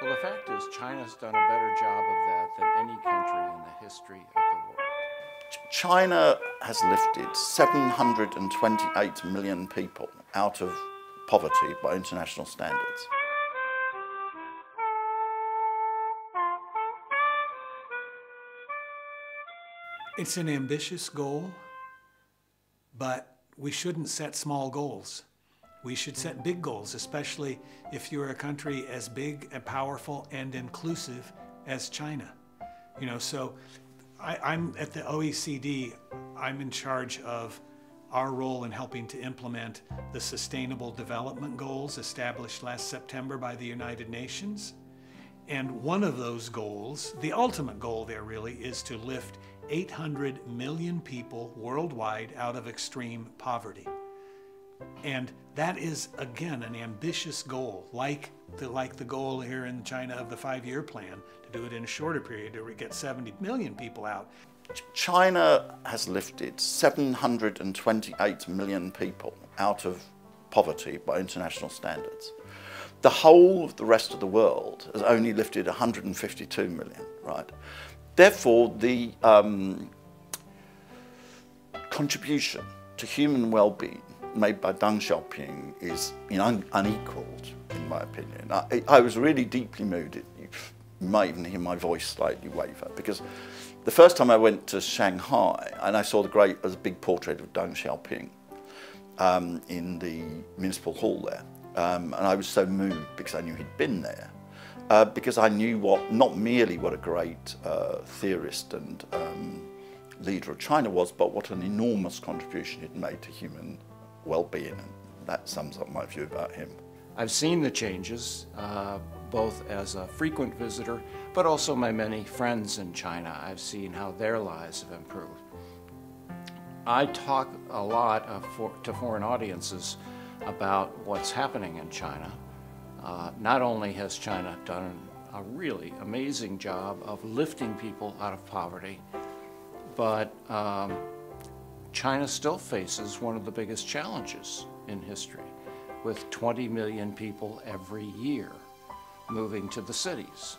Well, the fact is, China's done a better job of that than any country in the history of the world. China has lifted 728 million people out of poverty by international standards. It's an ambitious goal, but we shouldn't set small goals. We should set big goals, especially if you're a country as big and powerful and inclusive as China. So I'm at the OECD, I'm in charge of our role in helping to implement the Sustainable Development Goals established last September by the United Nations. And one of those goals, the ultimate goal there really, is to lift 800 million people worldwide out of extreme poverty. And that is, again, an ambitious goal, like the goal here in China of the 5-year plan, to do it in a shorter period, to get 70 million people out. China has lifted 728 million people out of poverty by international standards. The whole of the rest of the world has only lifted 152 million, right? Therefore, the contribution to human well-being made by Deng Xiaoping is unequalled, in my opinion. I was really deeply moved. You might even hear my voice slightly waver, because the first time I went to Shanghai and I saw there's a big portrait of Deng Xiaoping in the municipal hall there. And I was so moved because I knew he'd been there, because I knew not merely what a great theorist and leader of China was, but what an enormous contribution he'd made to human well-being, and that sums up my view about him. I've seen the changes, both as a frequent visitor, but also my many friends in China. I've seen how their lives have improved. I talk a lot to foreign audiences about what's happening in China. Not only has China done a really amazing job of lifting people out of poverty, but China still faces one of the biggest challenges in history, with 20 million people every year moving to the cities.